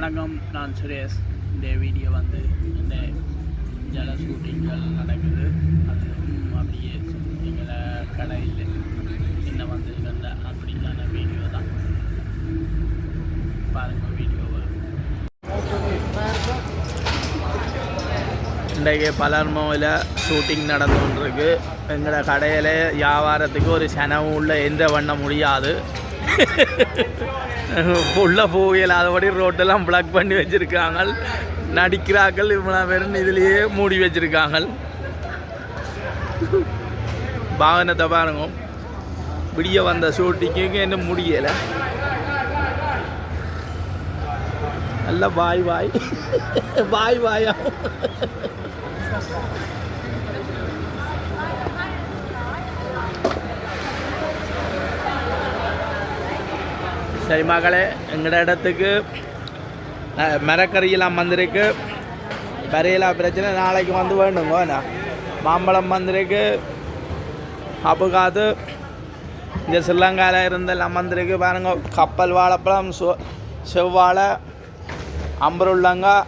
வணக்கம், நான் சுரேஷ். இந்த வீடியோ வந்து இந்த ஜல ஷூட்டிங்கள் நடக்குது. அதுவும் அப்படியே எங்களை கடையில் என்ன வந்திருக்கின்ற அப்படிக்கான வீடியோ தான். பாருங்கள் வீடியோவை. இன்றைக்கு பலர்மோவில் ஷூட்டிங் நடந்து கொண்டிருக்கு. எங்களோட கடையில் வியாபாரத்துக்கு ஒரு சனவும் உள்ள எந்த பண்ண முடியாது. உள்ள போகலாதபடி ரோட்டெல்லாம் பிளாக் பண்ணி வச்சுருக்காங்க. நடிக்கிறார்கள் இவ்வளோ பேரும் இதுலேயே மூடி வச்சுருக்காங்க. வாகனத்தை பாருங்க, விடிய வந்த ஷூட்டிங்கு இன்னும் முடியலை. நல்ல பாய் பாய் பாய் பாயா. சரி மகளே, எங்களோட இடத்துக்கு மரக்கறியெல்லாம் வந்திருக்கு. வரையெல்லாம் பிரச்சனை நாளைக்கு வந்து வேணுங்க. மாம்பழம் வந்திருக்கு, அபுகாது இந்த ஸ்ரீலங்காவில் இருந்தெல்லாம் வந்திருக்கு. பாருங்க, கப்பல் வாழைப்பழம், செவ்வாழை, அம்பருள்ளங்காய்,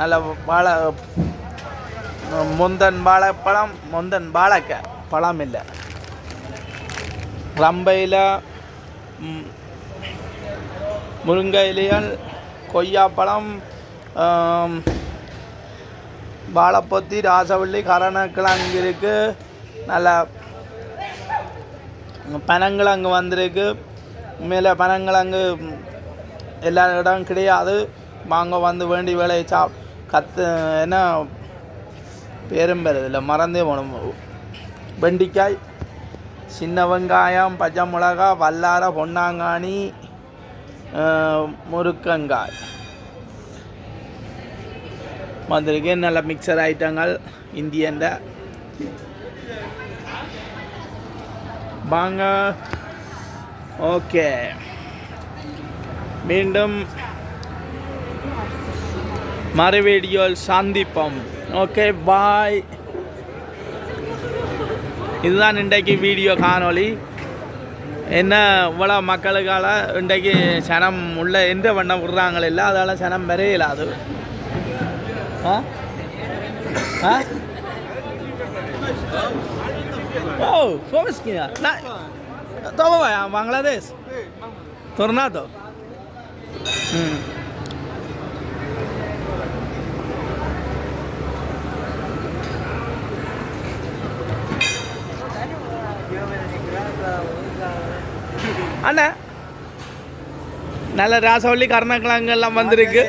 நல்ல வாழை, முந்தன் வாழைப்பழம், முந்தன் வாழைக்காய் பழம் இல்லை, ரம்பையில் முருங்கை இலைகள், கொய்யாப்பழம், வாழைப்பொத்தி, ராசவள்ளி, கரணக்கிழங்கு இருக்குது. நல்ல பனங்கிழங்கு வந்திருக்கு. மேலே பனங்கிழங்கு எல்லா இடம் கிடையாது. வாங்க வந்து வேண்டி வேலையை என்ன பேரும் பெறுது இல்லை, மறந்தே போகணும். வெண்டிக்காய், சின்ன வெங்காயம், பச்சை மிளகா, வல்லாரை, பொன்னாங்கானி, முருக்கங்காய் வந்திருக்கு. நல்ல மிக்சர் ஐட்டங்கள் இந்தியன்ட. வாங்க. ஓகே, மீண்டும் மறு வீடியோவில் சந்திப்போம். ஓகே, பாய். இதுதான் இன்றைக்கு வீடியோ காணொளி. என்ன இவ்வளோ மக்களுக்கால இன்றைக்கு சனம் உள்ள எந்த வண்ணம் விடுறாங்கள இல்லை, அதால் சனம் வரையிலாது. ஓ ஃபோமஸ்கியா तो बांग्लादेश तोरना तो அண்ணா நல்ல ராசவள்ளி கருணக்கிழங்கெல்லாம் வந்திருக்கு.